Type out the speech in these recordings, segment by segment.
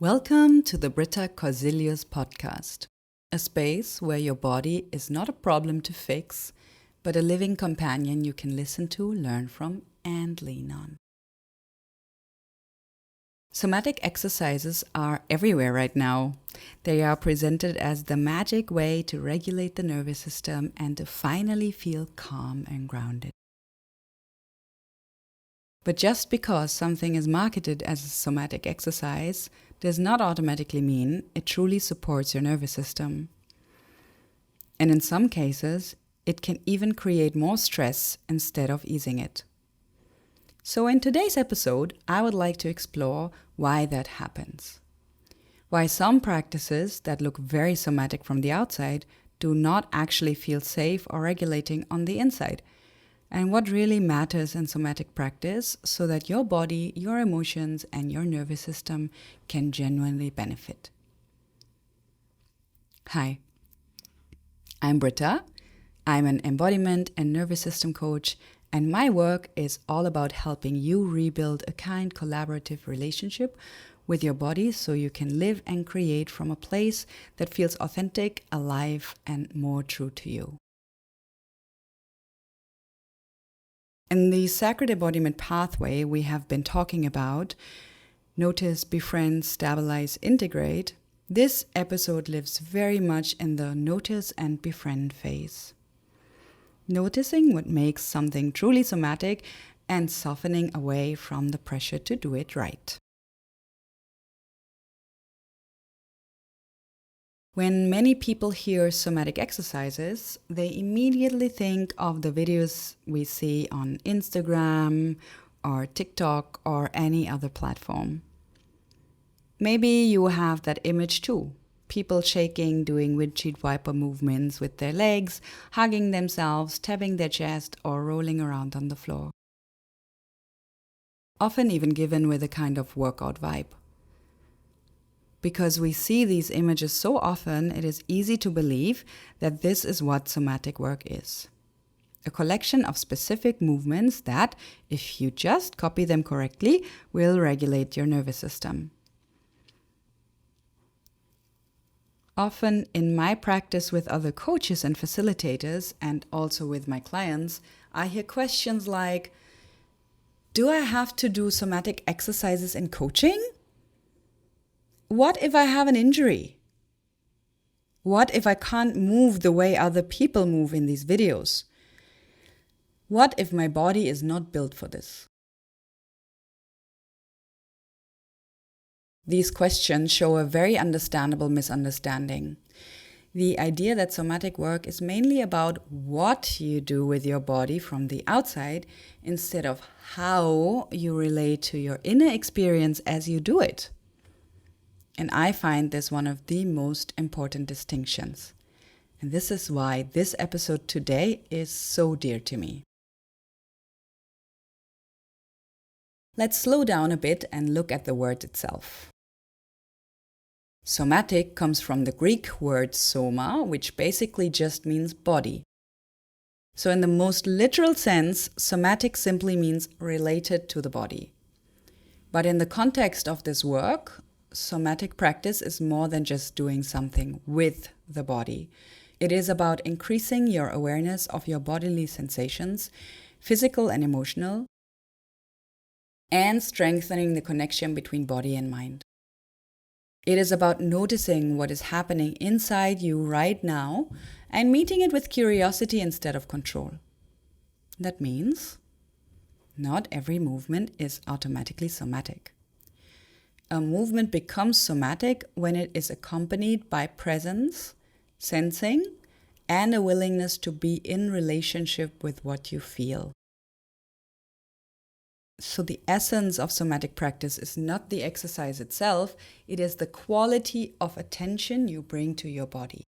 Welcome to the Brita podcast, a space where your body is not a problem to fix, but a living companion you can listen to, learn from, and lean on. Somatic exercises are everywhere right now. They are presented as the magic way to regulate the nervous system and to finally feel calm and grounded. But just because something is marketed as a somatic exercise does not automatically mean it truly supports your nervous system. And in some cases, it can even create more stress instead of easing it. So in today's episode, I would like to explore why that happens. Why some practices that look very somatic from the outside do not actually feel safe or regulating on the inside, and what really matters in somatic practice so that your body, your emotions, and your nervous system can genuinely benefit. Hi, I'm Brita. I'm an embodiment and nervous system coach, and my work is all about helping you rebuild a kind, collaborative relationship with your body so you can live and create from a place that feels authentic, alive, and more true to you. In the sacred embodiment pathway we have been talking about, notice, befriend, stabilize, integrate, this episode lives very much in the notice and befriend phase. Noticing what makes something truly somatic and softening away from the pressure to do it right. When many people hear somatic exercises, they immediately think of the videos we see on Instagram or TikTok or any other platform. Maybe you have that image too. People shaking, doing windshield wiper movements with their legs, hugging themselves, tapping their chest, or rolling around on the floor. Often even given with a kind of workout vibe. Because we see these images so often, it is easy to believe that this is what somatic work is. A collection of specific movements that, if you just copy them correctly, will regulate your nervous system. Often in my practice with other coaches and facilitators, and also with my clients, I hear questions like, do I have to do somatic exercises in coaching? What if I have an injury? What if I can't move the way other people move in these videos? What if my body is not built for this? These questions show a very understandable misunderstanding. The idea that somatic work is mainly about what you do with your body from the outside instead of how you relate to your inner experience as you do it. And I find this one of the most important distinctions. And this is why this episode today is so dear to me. Let's slow down a bit and look at the word itself. Somatic comes from the Greek word soma, which basically just means body. So in the most literal sense, somatic simply means related to the body. But in the context of this work, somatic practice is more than just doing something with the body. It is about increasing your awareness of your bodily sensations, physical and emotional, and strengthening the connection between body and mind. It is about noticing what is happening inside you right now and meeting it with curiosity instead of control. That means not every movement is automatically somatic. A movement becomes somatic when it is accompanied by presence, sensing, and a willingness to be in relationship with what you feel. So the essence of somatic practice is not the exercise itself, it is the quality of attention you bring to your body.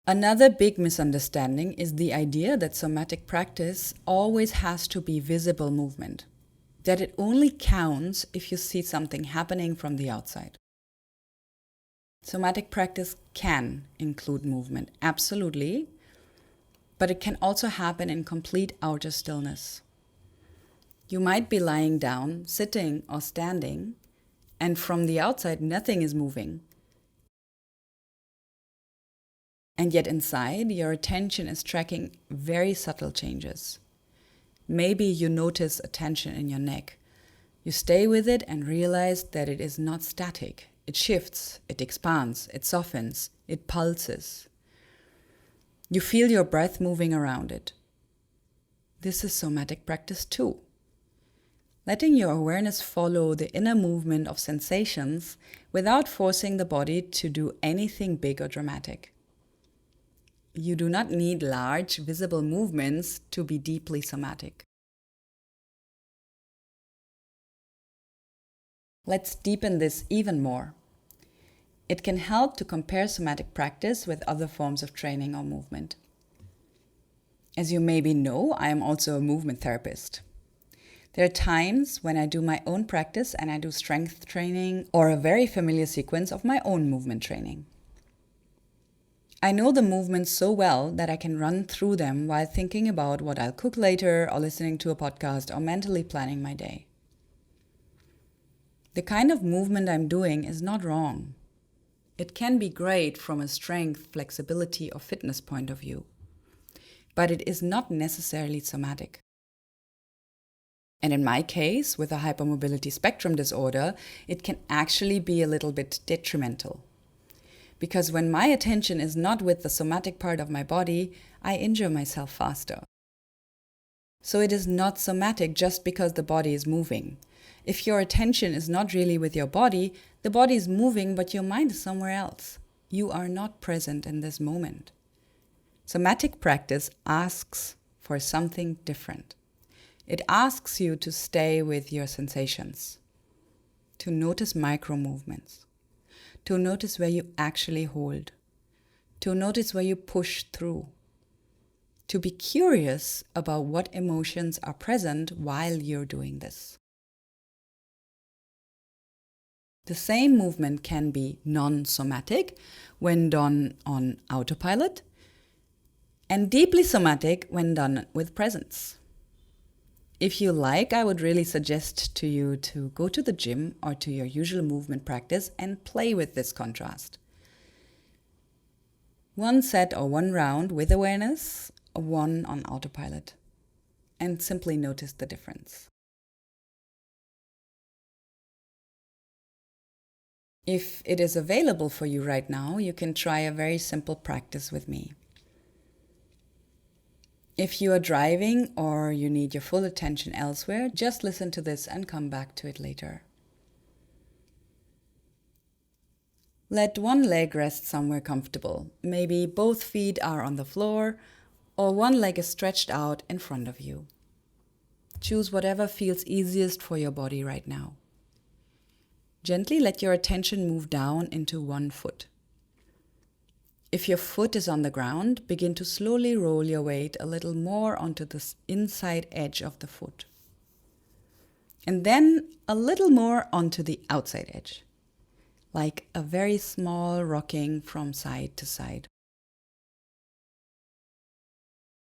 Another big misunderstanding is the idea that somatic practice always has to be visible movement, that it only counts if you see something happening from the outside. Somatic practice can include movement, absolutely, but it can also happen in complete outer stillness. You might be lying down, sitting, or standing, and from the outside, nothing is moving. And yet inside, your attention is tracking very subtle changes. Maybe you notice a tension in your neck. You stay with it and realize that it is not static. It shifts, it expands, it softens, it pulses. You feel your breath moving around it. This is somatic practice too. Letting your awareness follow the inner movement of sensations without forcing the body to do anything big or dramatic. You do not need large, visible movements to be deeply somatic. Let's deepen this even more. It can help to compare somatic practice with other forms of training or movement. As you maybe know, I am also a movement therapist. There are times when I do my own practice and I do strength training or a very familiar sequence of my own movement training. I know the movements so well that I can run through them while thinking about what I'll cook later or listening to a podcast or mentally planning my day. The kind of movement I'm doing is not wrong. It can be great from a strength, flexibility, or fitness point of view, but it is not necessarily somatic. And in my case, with a hypermobility spectrum disorder, it can actually be a little bit detrimental. Because when my attention is not with the somatic part of my body, I injure myself faster. So it is not somatic just because the body is moving. If your attention is not really with your body, the body is moving, but your mind is somewhere else. You are not present in this moment. Somatic practice asks for something different. It asks you to stay with your sensations, to notice micro movements, to notice where you actually hold, to notice where you push through, to be curious about what emotions are present while you're doing this. The same movement can be non-somatic when done on autopilot, and deeply somatic when done with presence. If you like, I would really suggest to you to go to the gym or to your usual movement practice and play with this contrast. One set or one round with awareness, one on autopilot, and simply notice the difference. If it is available for you right now, you can try a very simple practice with me. If you are driving or you need your full attention elsewhere, just listen to this and come back to it later. Let one leg rest somewhere comfortable. Maybe both feet are on the floor or one leg is stretched out in front of you. Choose whatever feels easiest for your body right now. Gently let your attention move down into one foot. If your foot is on the ground, begin to slowly roll your weight a little more onto the inside edge of the foot. And then a little more onto the outside edge, like a very small rocking from side to side.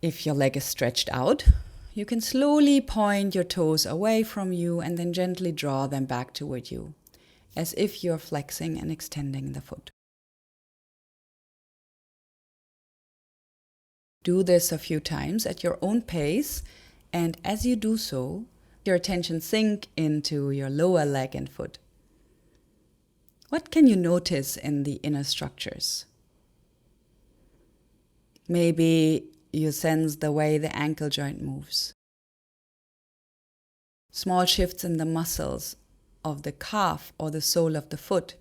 If your leg is stretched out, you can slowly point your toes away from you and then gently draw them back toward you, as if you're flexing and extending the foot. Do this a few times at your own pace, and as you do so, your attention sink into your lower leg and foot. What can you notice in the inner structures? Maybe you sense the way the ankle joint moves. Small shifts in the muscles of the calf or the sole of the foot.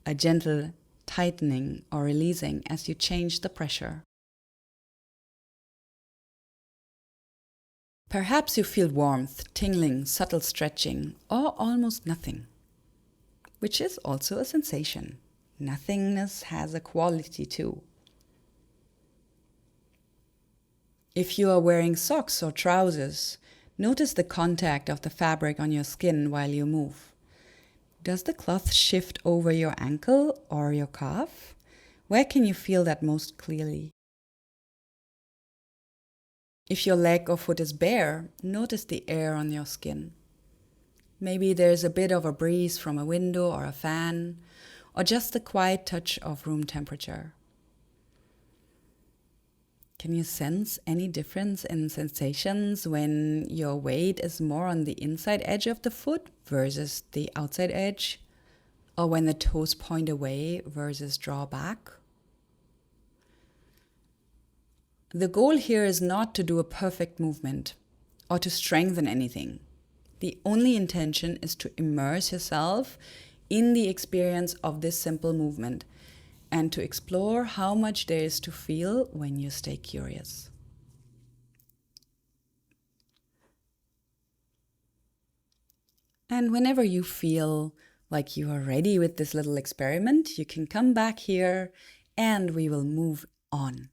A gentle tightening or releasing as you change the pressure. Perhaps you feel warmth, tingling, subtle stretching, or almost nothing, which is also a sensation. Nothingness has a quality too. If you are wearing socks or trousers, notice the contact of the fabric on your skin while you move. Does the cloth shift over your ankle or your calf? Where can you feel that most clearly? If your leg or foot is bare, notice the air on your skin. Maybe there's a bit of a breeze from a window or a fan, or just the quiet touch of room temperature. Can you sense any difference in sensations when your weight is more on the inside edge of the foot versus the outside edge? Or when the toes point away versus draw back? The goal here is not to do a perfect movement or to strengthen anything. The only intention is to immerse yourself in the experience of this simple movement and to explore how much there is to feel when you stay curious. And whenever you feel like you are ready with this little experiment, you can come back here and we will move on.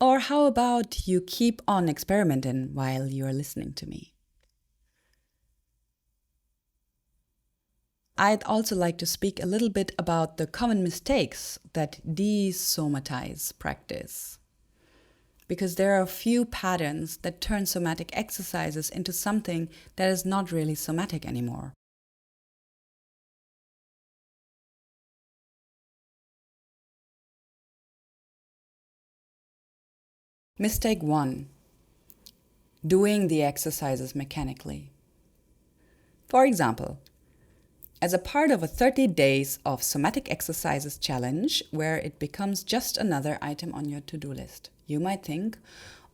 Or how about you keep on experimenting while you are listening to me? I'd also like to speak a little bit about the common mistakes that desomatize practice. Because there are a few patterns that turn somatic exercises into something that is not really somatic anymore. Mistake 1. Doing the exercises mechanically. For example, as a part of a 30 days of somatic exercises challenge where it becomes just another item on your to-do list, you might think,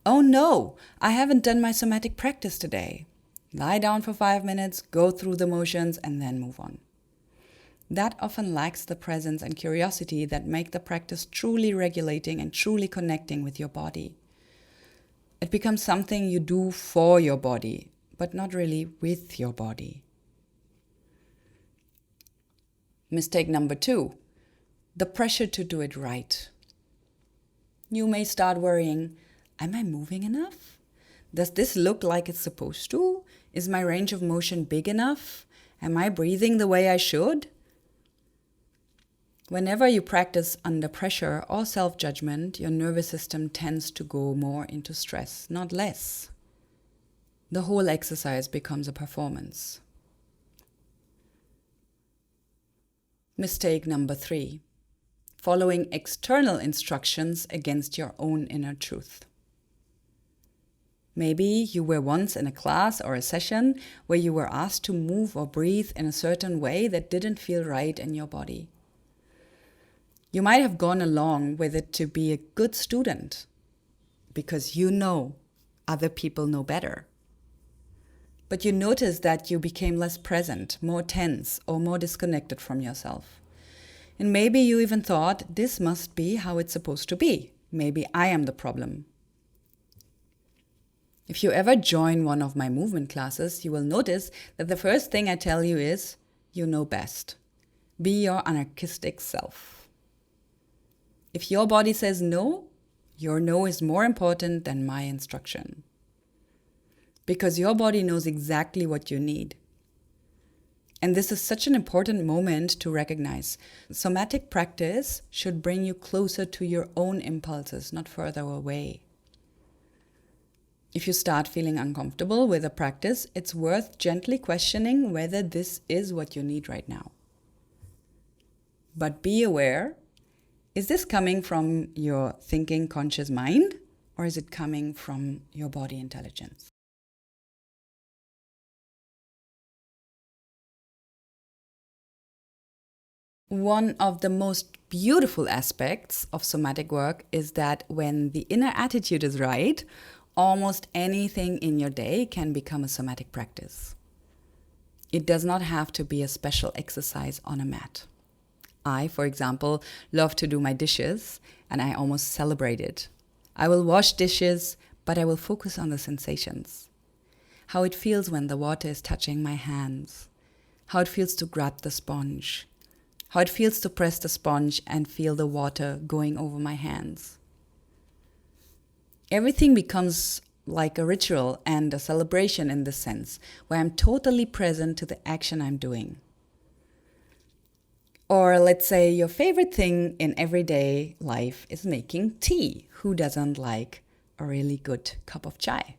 oh no, I haven't done my somatic practice today. Lie down for 5 minutes, go through the motions, and then move on. That often lacks the presence and curiosity that make the practice truly regulating and truly connecting with your body. It becomes something you do for your body, but not really with your body. Mistake number 2, the pressure to do it right. You may start worrying, am I moving enough? Does this look like it's supposed to? Is my range of motion big enough? Am I breathing the way I should? Whenever you practice under pressure or self-judgment, your nervous system tends to go more into stress, not less. The whole exercise becomes a performance. Mistake number 3, following external instructions against your own inner truth. Maybe you were once in a class or a session where you were asked to move or breathe in a certain way that didn't feel right in your body. You might have gone along with it to be a good student because you know other people know better. But you noticed that you became less present, more tense, or more disconnected from yourself. And maybe you even thought, this must be how it's supposed to be. Maybe I am the problem. If you ever join one of my movement classes, you will notice that the first thing I tell you is, you know best. Be your anarchistic self. If your body says no, your no is more important than my instruction. Because your body knows exactly what you need. And this is such an important moment to recognize. Somatic practice should bring you closer to your own impulses, not further away. If you start feeling uncomfortable with a practice, it's worth gently questioning whether this is what you need right now. But be aware, is this coming from your thinking conscious mind, or is it coming from your body intelligence? One of the most beautiful aspects of somatic work is that when the inner attitude is right, almost anything in your day can become a somatic practice. It does not have to be a special exercise on a mat. I, for example, love to do my dishes, and I almost celebrate it. I will wash dishes, but I will focus on the sensations. How it feels when the water is touching my hands. How it feels to grab the sponge. How it feels to press the sponge and feel the water going over my hands. Everything becomes like a ritual and a celebration in this sense, where I'm totally present to the action I'm doing. Or let's say your favorite thing in everyday life is making tea. Who doesn't like a really good cup of chai?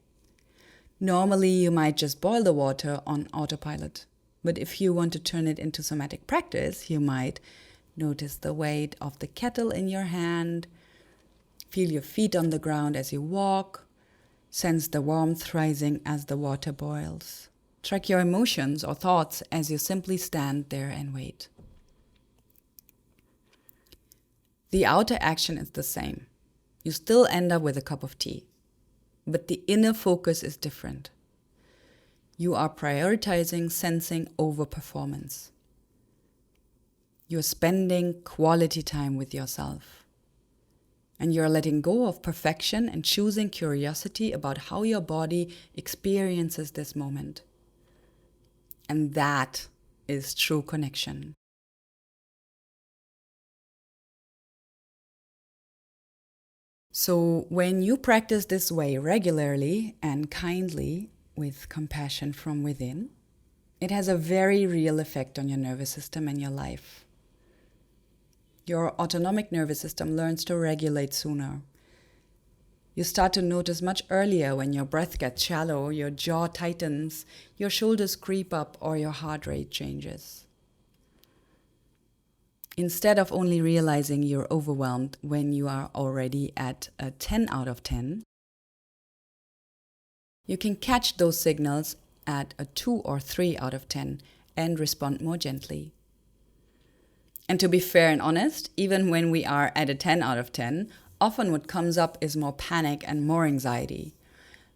Normally, you might just boil the water on autopilot. But if you want to turn it into somatic practice, you might notice the weight of the kettle in your hand, feel your feet on the ground as you walk, sense the warmth rising as the water boils. Track your emotions or thoughts as you simply stand there and wait. The outer action is the same. You still end up with a cup of tea, but the inner focus is different. You are prioritizing sensing over performance. You're spending quality time with yourself. And you're letting go of perfection and choosing curiosity about how your body experiences this moment. And that is true connection. So when you practice this way regularly and kindly with compassion from within, it has a very real effect on your nervous system and your life. Your autonomic nervous system learns to regulate sooner. You start to notice much earlier when your breath gets shallow, your jaw tightens, your shoulders creep up, or your heart rate changes. Instead of only realizing you're overwhelmed when you are already at a 10 out of 10, you can catch those signals at a 2 or 3 out of 10 and respond more gently. And to be fair and honest, even when we are at a 10 out of 10, often what comes up is more panic and more anxiety.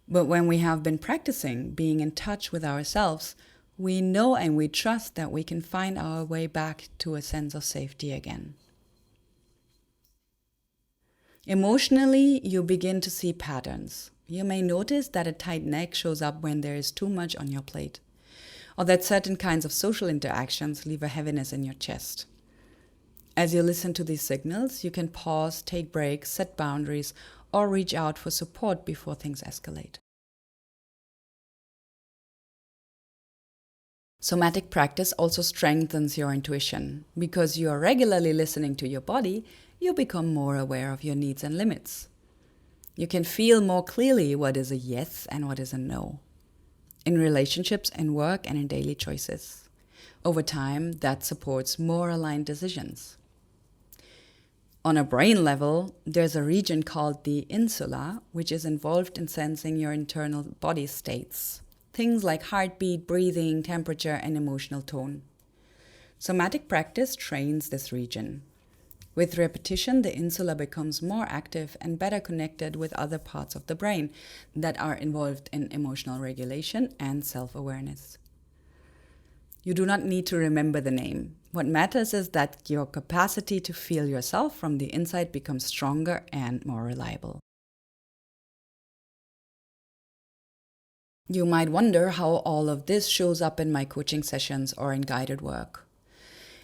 But when we have been practicing being in touch with ourselves, we know and we trust that we can find our way back to a sense of safety again. Emotionally, you begin to see patterns. You may notice that a tight neck shows up when there is too much on your plate, or that certain kinds of social interactions leave a heaviness in your chest. As you listen to these signals, you can pause, take breaks, set boundaries, or reach out for support before things escalate. Somatic practice also strengthens your intuition. Because you are regularly listening to your body, you become more aware of your needs and limits. You can feel more clearly what is a yes and what is a no. In relationships, in work, and in daily choices. Over time, that supports more aligned decisions. On a brain level, there's a region called the insula, which is involved in sensing your internal body states. Things like heartbeat, breathing, temperature, and emotional tone. Somatic practice trains this region. With repetition, the insula becomes more active and better connected with other parts of the brain that are involved in emotional regulation and self-awareness. You do not need to remember the name. What matters is that your capacity to feel yourself from the inside becomes stronger and more reliable. You might wonder how all of this shows up in my coaching sessions or in guided work.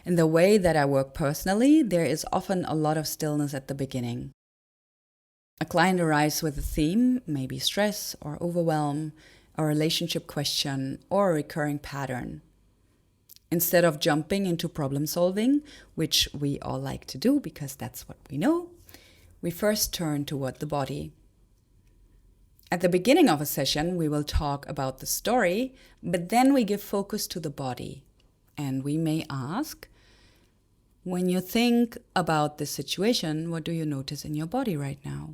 In the way that I work personally, there is often a lot of stillness at the beginning. A client arrives with a theme, maybe stress or overwhelm, a relationship question, or a recurring pattern. Instead of jumping into problem solving, which we all like to do because that's what we know, we first turn toward the body. At the beginning of a session, we will talk about the story, but then we give focus to the body. And we may ask, when you think about this situation, what do you notice in your body right now?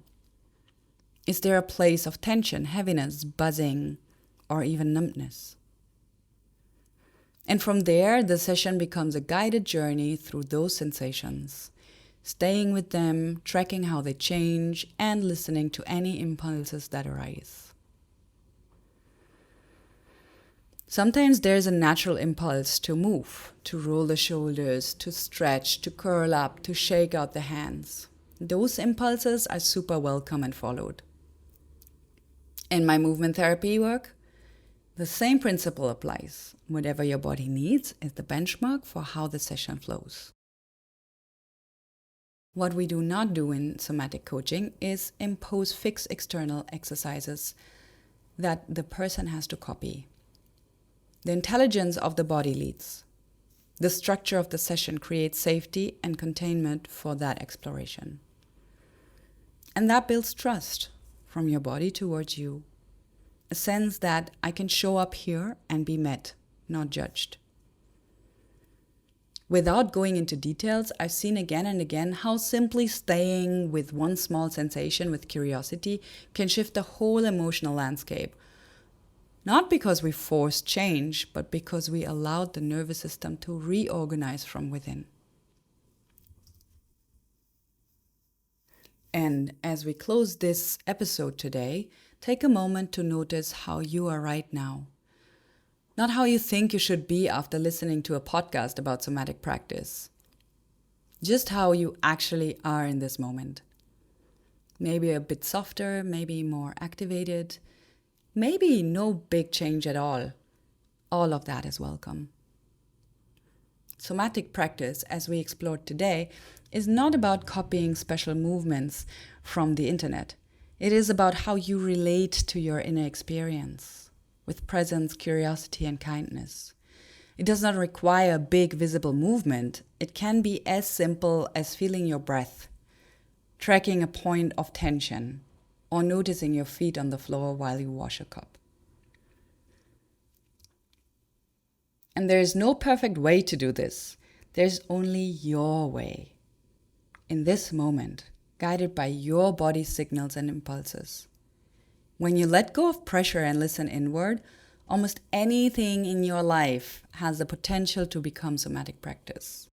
Is there a place of tension, heaviness, buzzing, or even numbness? And from there, the session becomes a guided journey through those sensations. Staying with them, tracking how they change, and listening to any impulses that arise. Sometimes there's a natural impulse to move, to roll the shoulders, to stretch, to curl up, to shake out the hands. Those impulses are super welcome and followed. In my movement therapy work, the same principle applies. Whatever your body needs is the benchmark for how the session flows. What we do not do in somatic coaching is impose fixed external exercises that the person has to copy. The intelligence of the body leads. The structure of the session creates safety and containment for that exploration. And that builds trust from your body towards you. A sense that I can show up here and be met, not judged. Without going into details, I've seen again and again how simply staying with one small sensation with curiosity can shift the whole emotional landscape. Not because we forced change, but because we allowed the nervous system to reorganize from within. And as we close this episode today, take a moment to notice how you are right now. Not how you think you should be after listening to a podcast about somatic practice. Just how you actually are in this moment. Maybe a bit softer, maybe more activated, maybe no big change at all. All of that is welcome. Somatic practice, as we explored today, is not about copying special movements from the internet. It is about how you relate to your inner experience, with presence, curiosity, and kindness. It does not require big visible movement. It can be as simple as feeling your breath, tracking a point of tension, or noticing your feet on the floor while you wash a cup. And there is no perfect way to do this. There's only your way. In this moment, guided by your body's signals and impulses. When you let go of pressure and listen inward, almost anything in your life has the potential to become somatic practice.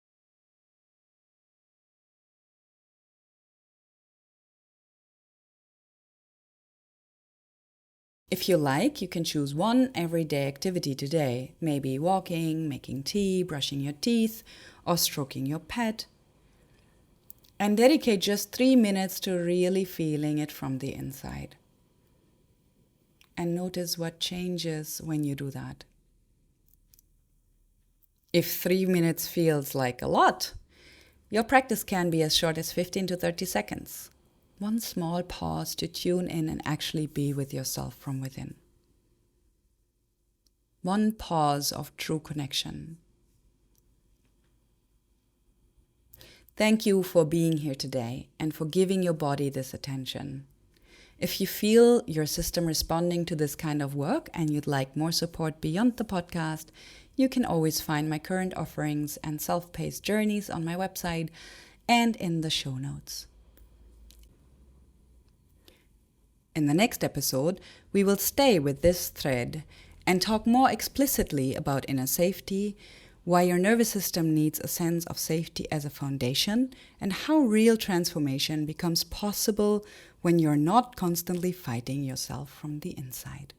If you like, you can choose one everyday activity today, maybe walking, making tea, brushing your teeth, or stroking your pet. And dedicate just 3 minutes to really feeling it from the inside. And notice what changes when you do that. If 3 minutes feels like a lot, your practice can be as short as 15 to 30 seconds. One small pause to tune in and actually be with yourself from within. One pause of true connection. Thank you for being here today and for giving your body this attention. If you feel your system responding to this kind of work and you'd like more support beyond the podcast, you can always find my current offerings and self-paced journeys on my website and in the show notes. In the next episode, we will stay with this thread and talk more explicitly about inner safety, why your nervous system needs a sense of safety as a foundation, and how real transformation becomes possible when you're not constantly fighting yourself from the inside.